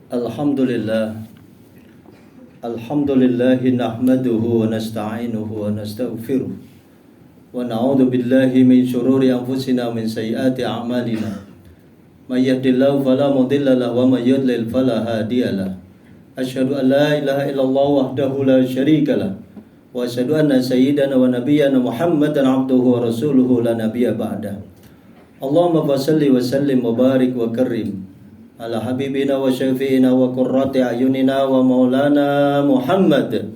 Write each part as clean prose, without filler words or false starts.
Alhamdulillah. Alhamdulillahi nahmaduhu wa nasta'inuhu wa nastaghfiruh. Wa na'udzu billahi min syururi anfusina min sayyiati a'malina. May yahdihillahu fala mudilla lahu wa may yudlil fala hadiyalah. Asyhadu an la ilaha illallah wahdahu la syarika lah. Wa asyhadu anna sayyidana wa nabiyyana Muhammadan abduhu wa rasuluhu la nabiyya ba'da. Allahumma shalli wa sallim wa barik wa karim ala habibina wa syafi'ina wa qurrati ayunina wa maulana Muhammad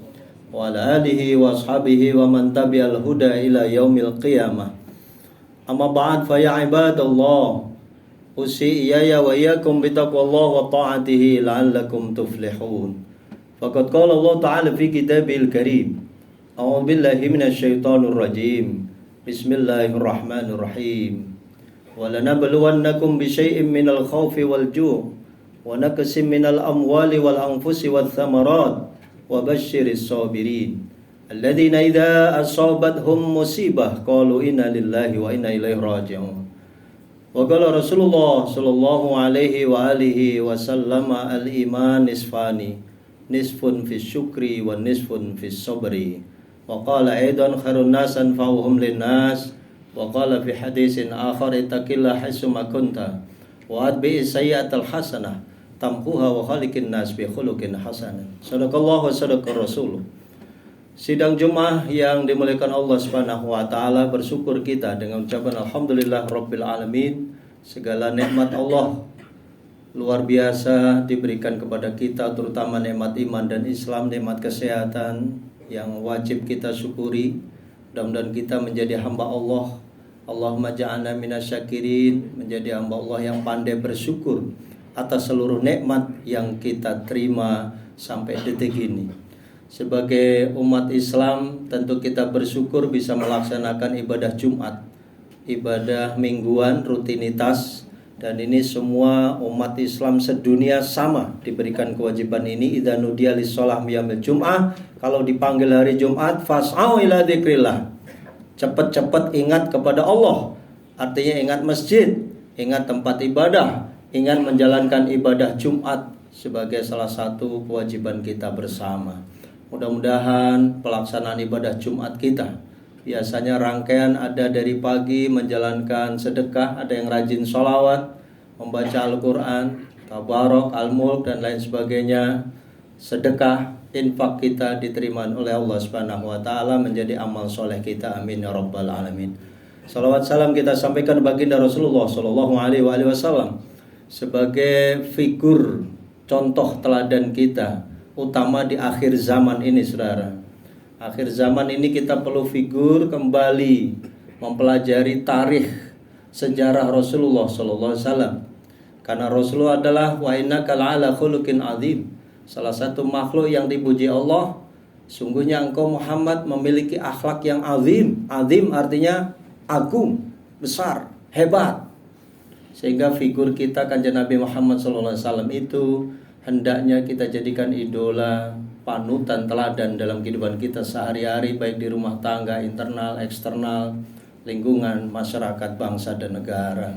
wa ala alihi wa ashabihi wa man tabi'al huda ila yaumil qiyamah. Amma ba'd fa ya ibadallah, usi iyaya wa iyyakum bitaqwallah wa ta'atihi la'allakum tuflihun. Faqad qala Allah ta'ala fi kitabil karim, a'udzu billahi minasy syaithanir rajim. Bismillahirrahmanirrahim. وَلَنَبْلُوَنَّكُمْ بِشَيْءٍ مِّنَ الْخَوْفِ وَالْجُوعِ وَنَقْصٍ مِّنَ الْأَمْوَالِ وَالْأَنفُسِ وَالثَّمَرَاتِ وَبَشِّرِ الصَّابِرِينَ الَّذِينَ إِذَا أَصَابَتْهُم مُّصِيبَةٌ قَالُوا إِنَّا لِلَّهِ وَإِنَّا إِلَيْهِ رَاجِعُونَ وقال رسول الله صلى الله عليه وآله وسلم الإيمان نصفان نصف في الشكر ونصف في الصبر وقال أيضا خير الناس أنفعهم للناس وقال في حديث آخر اتقillah haitsuma kunta wa atbi sayyi'atal hasanah tamhuha wa khaliqin nas bi khuluqin hasanah. Sadaqallahu wa sadaqar rasul. Sidang Jumat yang dimuliakan Allah Subhanahu wa taala, bersyukur kita dengan ucapan alhamdulillah rabbil alamin. Segala nikmat Allah luar biasa diberikan kepada kita, terutama nikmat iman dan Islam, nikmat kesehatan yang wajib kita syukuri. Mudah-mudahan kita menjadi hamba Allah. Allahumma ja'alna minasyakirin, menjadi hamba Allah yang pandai bersyukur atas seluruh nikmat yang kita terima sampai detik ini. Sebagai umat Islam, tentu kita bersyukur bisa melaksanakan ibadah Jumat, ibadah mingguan, rutinitas. Dan ini semua umat Islam sedunia sama diberikan kewajiban ini. Idza nudiya lis-shalah yaumil jum'ah, kalau dipanggil hari Jumat, fas'au ila dzikrillah, cepat-cepat ingat kepada Allah. Artinya ingat masjid, ingat tempat ibadah, ingat menjalankan ibadah Jumat sebagai salah satu kewajiban kita bersama. Mudah-mudahan pelaksanaan ibadah Jumat kita, biasanya rangkaian ada dari pagi menjalankan sedekah, ada yang rajin sholawat, membaca Al-Quran, tabarok, al-mulk dan lain sebagainya. Sedekah, infak kita diterima oleh Allah Subhanahu wa taala, menjadi amal soleh kita. Amin ya rabbal alamin. Salawat salam kita sampaikan baginda Rasulullah sallallahu alaihi wasallam sebagai figur contoh teladan kita, utama di akhir zaman ini, saudara. Akhir zaman ini kita perlu figur kembali mempelajari tarikh sejarah Rasulullah sallallahu alaihi wasallam. Karena Rasulullah adalah wa innaka la'ala khuluqin azim, salah satu makhluk yang dipuji Allah. Sungguhnya engkau Muhammad memiliki akhlak yang azim. Azim artinya agung, besar, hebat. Sehingga figur kita Kanjeng Nabi Muhammad sallallahu alaihi wasallam itu hendaknya kita jadikan idola, panutan, teladan dalam kehidupan kita sehari-hari, baik di rumah tangga, internal, eksternal, lingkungan, masyarakat, bangsa dan negara.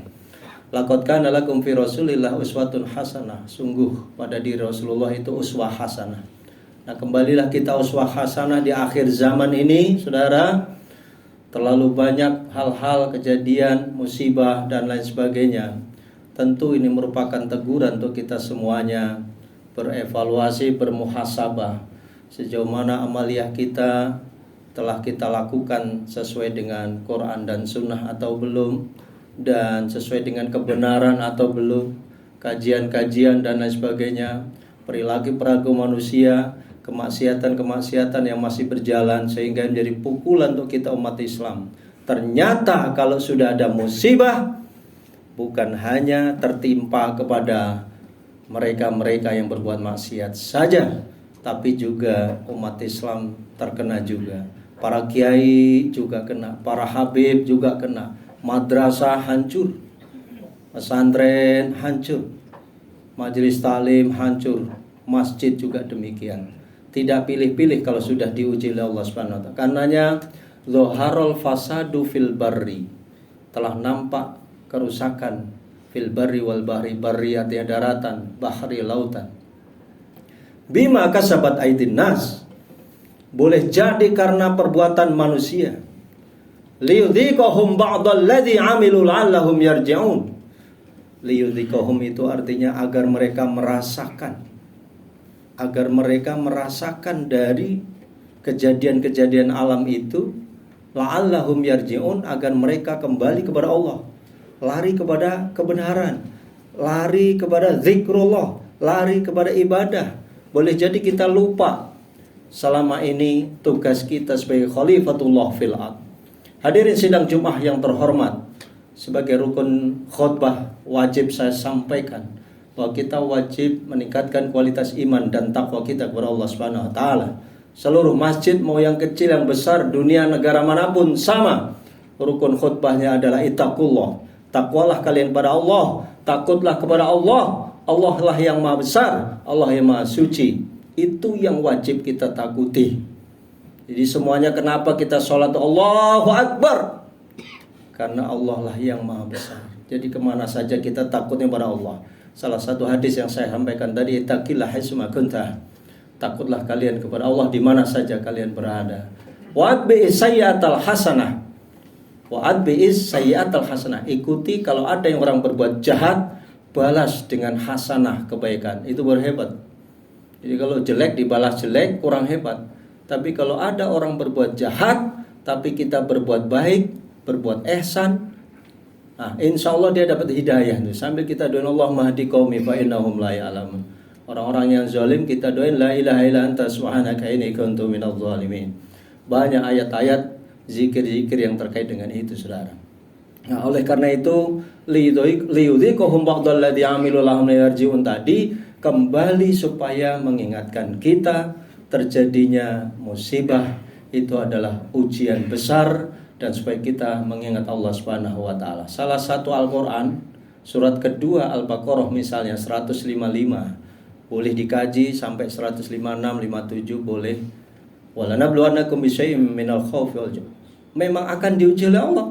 Laqad kana lakum fi Rasulillah uswatun hasanah. Sungguh pada diri Rasulullah itu uswah hasanah. Nah, kembalilah kita uswah hasanah di akhir zaman ini, saudara. Terlalu banyak hal-hal, kejadian, musibah dan lain sebagainya. Tentu ini merupakan teguran untuk kita semuanya berevaluasi, bermuhasabah. Sejauh mana amaliyah kita telah kita lakukan sesuai dengan Quran dan Sunnah atau belum, dan sesuai dengan kebenaran atau belum, kajian-kajian dan lain sebagainya, perilaku manusia, kemaksiatan-kemaksiatan yang masih berjalan sehingga menjadi pukulan untuk kita umat Islam. Ternyata kalau sudah ada musibah, bukan hanya tertimpa kepada mereka-mereka yang berbuat maksiat saja, tapi juga umat Islam terkena juga. Para kiai juga kena, para habib juga kena. Madrasah hancur, pesantren hancur, majelis talim hancur, masjid juga demikian. Tidak pilih-pilih kalau sudah diuji oleh Allah Subhanahu wa taala. Karenanya Zoharul fasadu fil barri, telah nampak kerusakan fil barri wal bahri. Barri artinya daratan, bahri lautan. bima kasabat aydin nas. Boleh jadi karena perbuatan manusia. Liyudhiqahum ba'dalladzi 'amilu la'allahum yarji'un. Liyudhiqahum itu artinya agar mereka merasakan dari kejadian-kejadian alam itu, la'allahum yarji'un, agar mereka kembali kepada Allah, lari kepada kebenaran, lari kepada zikrullah, lari kepada ibadah. Boleh jadi kita lupa selama ini tugas kita sebagai khalifatullah fil ard. Hadirin sidang Jumat yang terhormat, sebagai rukun khutbah wajib saya sampaikan bahwa kita wajib meningkatkan kualitas iman dan takwa kita kepada Allah Subhanahu wa taala. Seluruh masjid mau yang kecil yang besar, dunia negara manapun sama. Rukun khutbahnya adalah ittaqullah. Takwalah kalian pada Allah, takutlah kepada Allah. Allah lah yang maha besar, Allah yang maha suci. Itu yang wajib kita takuti. Jadi semuanya kenapa kita sholat Allahu Akbar? Karena Allah lah yang maha besar. Jadi kemana saja kita takutnya pada Allah. Salah satu hadis yang saya sampaikan tadi, ittaqillah haitsuma kunta. Takutlah kalian kepada Allah di mana saja kalian berada. Wa atbi'is sayyi'atal hasanah. Ikuti kalau ada yang orang berbuat jahat, balas dengan hasanah, kebaikan. Itu berhebat. Jadi kalau jelek dibalas jelek, kurang hebat. Tapi kalau ada orang berbuat jahat, tapi kita berbuat baik, berbuat ihsan, nah insya Allah dia dapat hidayah. Sambil kita doain Allah mahdi qaumi fa innahum la ya'lamun. Orang-orang yang zalim kita doain la ilaha illa anta subhanaka inni kuntu minadz zalimin. Banyak ayat-ayat zikir-zikir yang terkait dengan itu, saudara. Nah, oleh karena itu liyudhiqahum ba'dalladzi 'amilu lahum yarji'un tadi kembali supaya mengingatkan kita terjadinya musibah itu adalah ujian besar, dan supaya kita mengingat Allah Subhanahu wa taala. Salah satu Al-Qur'an surat kedua Al-Baqarah misalnya 155 boleh dikaji sampai 156, 57 boleh. Walanabluwannakum bisyai'im minal khaufi wal ju'. Memang akan diuji oleh Allah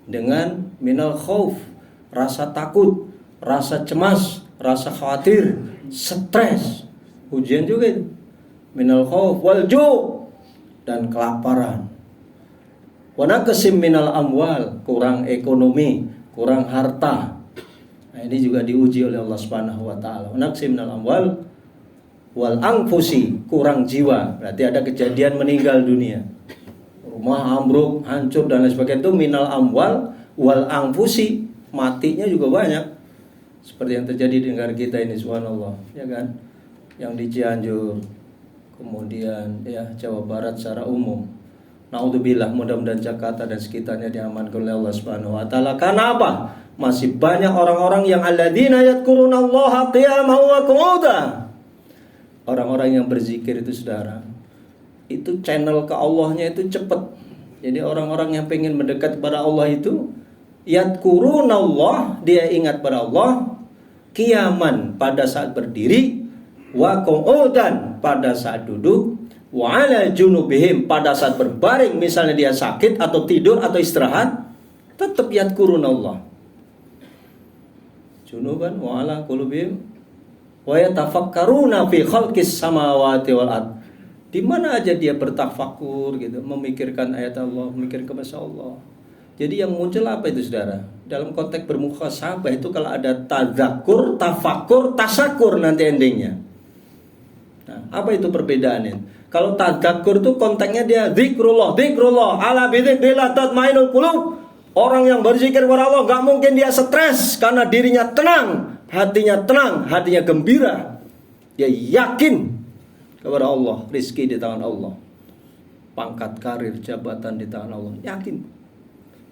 dengan minal khauf, rasa takut, rasa cemas, rasa khawatir, stres. Ujian juga itu. Minal khauf wal ju' dan kelaparan. Wa naqsim minal amwal, kurang ekonomi, kurang harta. Nah, ini juga diuji oleh Allah Subhanahu wa taala. Wa naqsim minal amwal wal anfusi, kurang jiwa. Berarti ada kejadian meninggal dunia. Rumah ambruk, hancur dan lain sebagainya, itu minal amwal wal anfusi, matinya juga banyak. Seperti yang terjadi di negara kita ini, subhanallah, ya kan? Yang di Cianjur, kemudian ya Jawa Barat secara umum. Naudzubillah, mudah-mudahan Jakarta dan sekitarnya diamankan oleh Allah Subhanahu wa taala. Karena apa? Masih banyak orang-orang yang alladzina yadhkurunallaha qiyaman wa qu'udan. Orang-orang yang berzikir itu, saudara, itu channel ke Allahnya itu cepat. Jadi orang-orang yang pengen mendekat kepada Allah itu yadhkurunallah, dia ingat pada Allah, qiyaman pada saat berdiri, wa qu'udan pada saat duduk, wa ala junubihim pada saat berbaring, misalnya dia sakit atau tidur atau istirahat, tetap yadhkurunallah. Junuban wa ala qulubihim wa yatafakkaruna fi khalqis samawati wal ard. Di mana aja dia bertafakur gitu, memikirkan ayat Allah, memikirkan bahasa Allah. Jadi yang muncul apa itu, saudara? Dalam konteks bermuhasabah itu kalau ada tadzakur, tafakur, tasakur nanti endingnya. Nah, apa itu perbedaannya? Kalau tadzakur itu konteksnya dia zikrullah, ala bidzikrillah tatmainul qulub. Orang yang berzikir kepada Allah gak mungkin dia stres karena dirinya tenang, hatinya gembira. Dia yakin kepada Allah, rizki di tangan Allah, pangkat karir, jabatan di tangan Allah, yakin.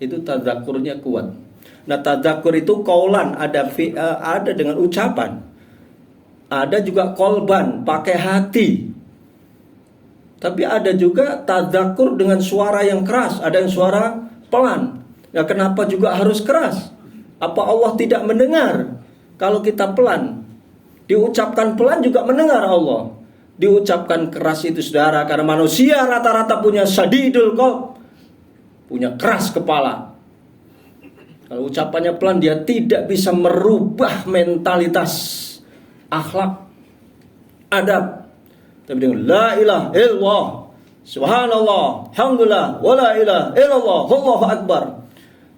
Itu tadzakurnya kuat. Nah, tadzakur itu qaulan, ada dengan ucapan. Ada juga qalban, pakai hati. Tapi ada juga tadzakur dengan suara yang keras, ada yang suara pelan. Nah, kenapa juga harus keras? Apa Allah tidak mendengar kalau kita pelan? Diucapkan pelan juga mendengar Allah. Diucapkan keras itu, saudara, karena manusia rata-rata punya sadidul qalb, punya keras kepala. Kalau ucapannya pelan, dia tidak bisa merubah mentalitas akhlak. adab. Tapi dengan la ilaha illallah, subhanallah, alhamdulillah, wala ilaha illallah, Allahu akbar.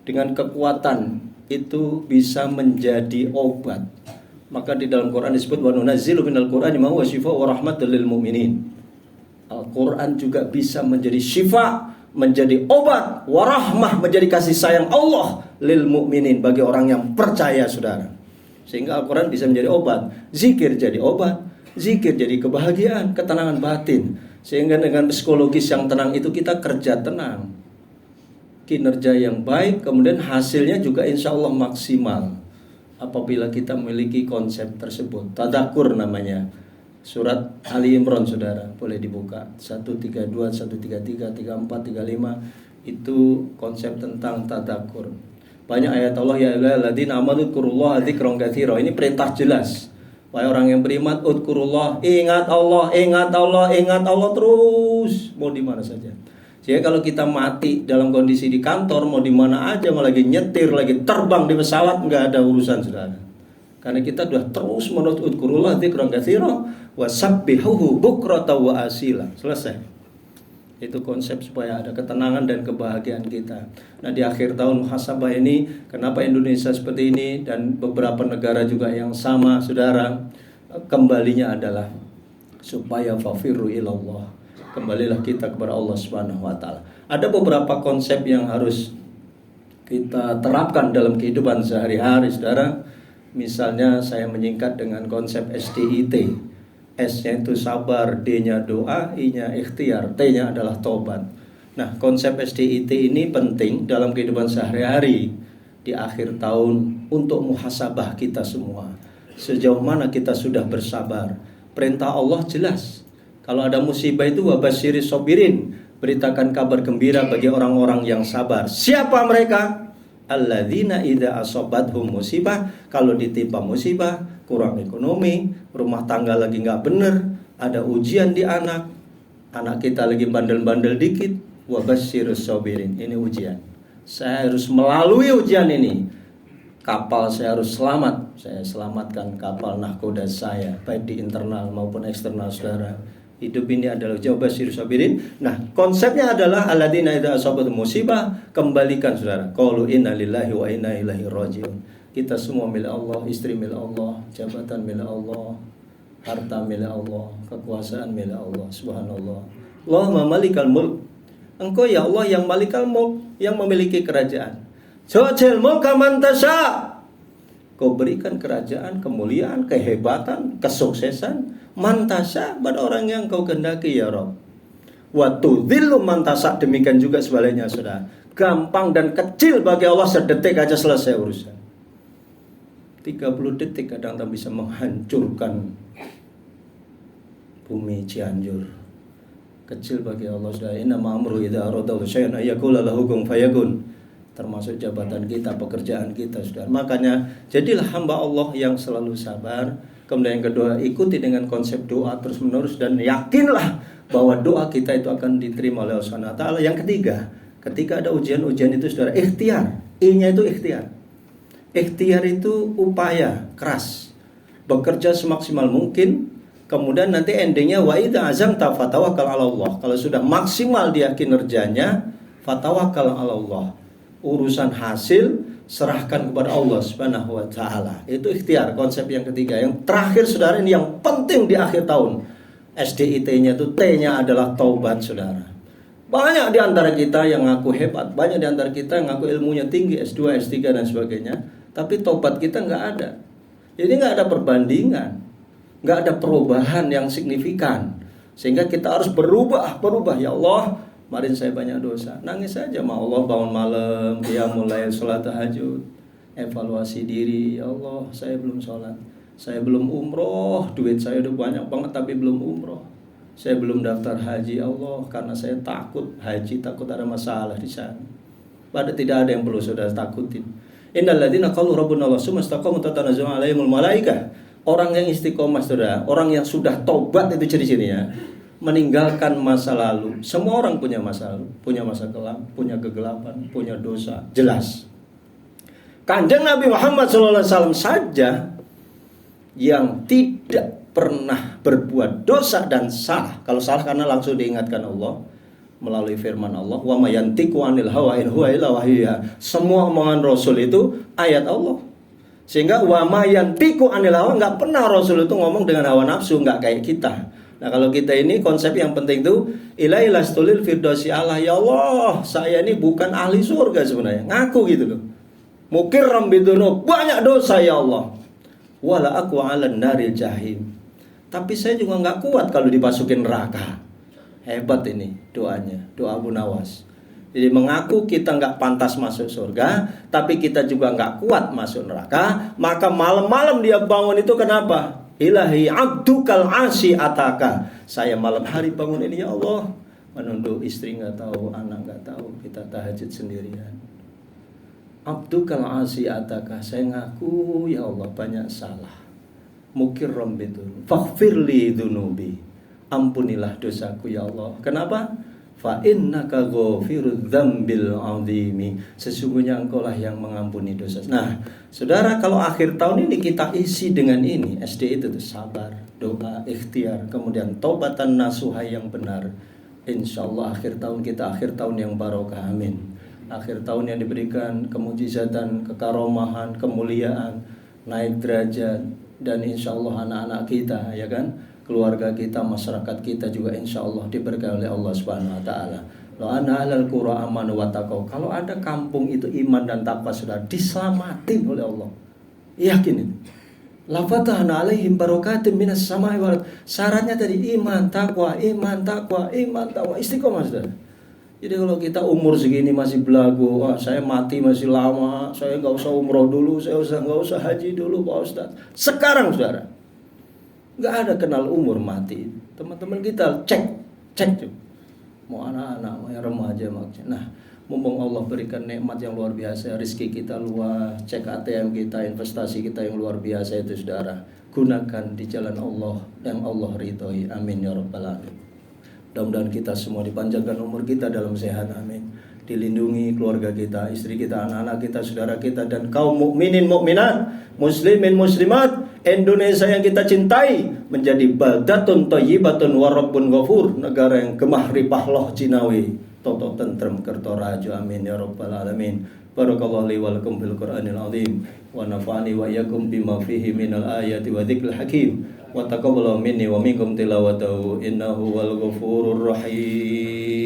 Dengan kekuatan itu bisa menjadi obat. Maka di dalam Quran disebut wa nunazzilu minal Qur'ani ma huwa syifaa'un wa rahmatan lil mu'minin. Al-Quran juga bisa menjadi syifa, menjadi obat, warahmah, menjadi kasih sayang Allah lil mu'minin, bagi orang yang percaya, saudara. Sehingga Al-Quran bisa menjadi obat, zikir jadi obat, zikir jadi kebahagiaan, ketenangan batin. Sehingga dengan psikologis yang tenang itu kita kerja tenang, kinerja yang baik, kemudian hasilnya juga insya Allah maksimal apabila kita memiliki konsep tersebut. Tadzakur namanya. Surat Ali Imran, saudara, boleh dibuka 132, 133, 34, 35. Itu konsep tentang tadzakur. Banyak ayat Allah, ya ayyuhalladzina amanu dzkurullaha dzikran katsira. Ini perintah jelas. Wahai orang yang beriman, udkurullah, ingat Allah, ingat Allah, ingat Allah terus, mau di mana saja. Jadi kalau kita mati dalam kondisi di kantor, mau di mana aja, mau lagi nyetir, lagi terbang di pesawat, nggak ada urusan, saudara. Karena kita sudah terus menurut udkurullah dzikran katsira wasabbihuhu bukratan wa asila. Selesai. Itu konsep supaya ada ketenangan dan kebahagiaan kita. Nah, di akhir tahun muhasabah ini, kenapa Indonesia seperti ini dan beberapa negara juga yang sama, saudara? Kembalinya adalah supaya fafirru ilallah. Kembalilah kita kepada Allah Subhanahu wa taala. Ada beberapa konsep yang harus kita terapkan dalam kehidupan sehari-hari, saudara. Misalnya saya menyingkat dengan konsep SDIT. S-nya itu sabar, D-nya doa, I-nya ikhtiar, T-nya adalah tobat. Nah, konsep SDIT ini penting dalam kehidupan sehari-hari di akhir tahun untuk muhasabah kita semua. Sejauh mana kita sudah bersabar. Perintah Allah jelas. Kalau ada musibah itu wabasyiris sobirin, beritakan kabar gembira bagi orang-orang yang sabar. Siapa mereka? Alladzina idza asabathum musibah, kalau ditimpa musibah, kurang ekonomi, rumah tangga lagi nggak bener, ada ujian di anak kita lagi bandel-bandel dikit, wabasyiris sobirin, ini ujian. Saya harus melalui ujian ini. Kapal saya harus selamat. Saya selamatkan kapal nahkoda saya, baik di internal maupun eksternal, saudara. Hidup ini adalah jawaban sirus sabirin. Nah, konsepnya adalah alladzina idza asabathum musibah, kembalikan, saudara. Qalu inna lillahi wa inna ilaihi rajiun. Kita semua milik Allah, istri milik Allah, jabatan milik Allah, harta milik Allah, kekuasaan milik Allah. Subhanallah. Allahumma malikal mulk. Engkau ya Allah yang malikal mulk, yang memiliki kerajaan. Tu'til mulka man tasha. Kau berikan kerajaan, kemuliaan, kehebatan, kesuksesan mantasa pada orang yang kau kehendaki, ya Rabb. Wa tudzillu mantasa, demikian juga sebaliknya, saudara. Gampang dan kecil bagi Allah, sedetik aja selesai urusan. 30 detik kadang tak bisa menghancurkan bumi Cianjur. Kecil bagi Allah, saudara. Inna ma'amru idza arada syai'an ayyaqula lahu kun fayakun. Termasuk jabatan kita, pekerjaan kita, saudara. Makanya jadilah hamba Allah yang selalu sabar. Kemudian yang kedua, ikuti dengan konsep doa terus menerus dan yakinlah bahwa doa kita itu akan diterima oleh Allah Subhanahu wa taala. Yang ketiga, ketika ada ujian-ujian itu, saudara, ikhtiar. I-nya itu ikhtiar. Ikhtiar itu upaya keras, bekerja semaksimal mungkin. Kemudian nanti endingnya wa idza azamta fatawakkal 'ala Allah. Kalau sudah maksimal dia kinerjanya, fatawakkal 'ala Allah. Urusan hasil serahkan kepada Allah Subhanahu wa taala. Itu ikhtiar, konsep yang ketiga. Yang terakhir, saudara, ini yang penting di akhir tahun. SDIT-nya itu T-nya adalah taubat, saudara. Banyak di antara kita yang ngaku hebat, banyak di antara kita yang ngaku ilmunya tinggi, S2, S3 dan sebagainya, tapi taubat kita nggak ada. Jadi nggak ada perbandingan, nggak ada perubahan yang signifikan. Sehingga kita harus berubah. Ya Allah, kemarin saya banyak dosa, nangis saja sama Allah, bangun malam, dia mulai sholat tahajud, evaluasi diri. Ya Allah, saya belum sholat, saya belum umroh, duit saya udah banyak banget tapi belum umroh, saya belum daftar haji. Ya Allah, karena saya takut haji, takut ada masalah di sana. Padahal tidak ada yang perlu saudara takutin. Innal ladzina qalu rabbuna Allah tsumma istaqamu tatanazzalu alaihimul malaikah. Orang yang istiqomah, saudara, orang yang sudah tobat itu ciri-cirinya meninggalkan masa lalu. Semua orang punya masa lalu, punya masa kelam, punya kegelapan, punya dosa, jelas. Kanjeng Nabi Muhammad SAW saja yang tidak pernah berbuat dosa dan salah. Kalau salah karena langsung diingatkan Allah melalui firman Allah, wa mayantiqu anil hawa in huwa illa wahyu. Semua omongan Rasul itu ayat Allah. Sehingga wa mayantiqu anil hawa, enggak pernah Rasul itu ngomong dengan hawa nafsu, enggak kayak kita. Nah, kalau kita ini konsep yang penting tuh ilailastulil firdausi Allah. Ya Allah, saya ini bukan ahli surga sebenarnya. Ngaku gitu loh. Mukirram bidunub, banyak dosa ya Allah. Wala aku 'alan naril jahim. Tapi saya juga enggak kuat kalau dimasukin neraka. Hebat ini doanya, doa Abu Nawas. Jadi mengaku kita nggak pantas masuk surga, tapi kita juga nggak kuat masuk neraka. Maka malam-malam dia bangun itu kenapa? Ilahi abdukal asi ataka. Saya malam hari bangun ini ya Allah, menunduk istri nggak tahu, anak nggak tahu, kita tahajud sendirian. Abdukal asi ataka. Saya ngaku ya Allah banyak salah. Mukirram bidun, faghfirli dunubi. Ampunilah dosaku ya Allah. Kenapa? Fa innaka ghafirudz dzambil 'azimi. Sesungguhnya Engkaulah yang mengampuni dosa. Nah, Saudara, kalau akhir tahun ini kita isi dengan ini, SD itu tuh sabar, doa, ikhtiar, kemudian taubatan nasuha yang benar. Insyaallah akhir tahun kita akhir tahun yang barokah. Amin. Akhir tahun yang diberikan kemujizatan, kekaromahan, kemuliaan, naik derajat, dan insyaallah anak-anak kita, ya kan? Keluarga kita, masyarakat kita juga insya Allah diberkahi oleh Allah Subhanahu Wa Taala. Lo ana alal qura amanu wa taqau. Kalau ada kampung itu iman dan takwa sudah diselamatin oleh Allah. Yakin itu. La fatahna alaihim barakatin minas sama'i wal. Syaratnya tadi iman, takwa, istiqomah sudah. Jadi kalau kita umur segini masih belagu, saya mati masih lama, saya nggak usah umroh dulu, saya nggak usah haji dulu Pak Ustaz. Sekarang Saudara, nggak ada kenal umur mati. Teman-teman kita cek mau anak-anak, mau yang remaja maksudnya. Nah, mumpung Allah berikan nikmat yang luar biasa, rezeki kita luas, cek ATM kita, investasi kita yang luar biasa itu Saudara, gunakan di jalan Allah yang Allah ridhoi. Amin ya rabbal alamin. Mudah-mudahan kita semua dipanjangkan umur kita dalam sehat. Amin. Dilindungi keluarga kita, istri kita, anak-anak kita, saudara kita, dan kaum mukminin mukminat, muslimin muslimat Indonesia yang kita cintai menjadi baldatun thayyibatun wa rabbun ghafur, negara yang gemah ripah loh jinawi, toto tentrem kertorajo. Amin ya rabbal alamin. Barakallahu li wa lakum bil Qur'anil azim wa nafa'ani wa iyyakum bima fihi minal ayati wa dzikril hakim wa taqabbala minni wa minkum tilawatahu innahu wal ghafurur rahim.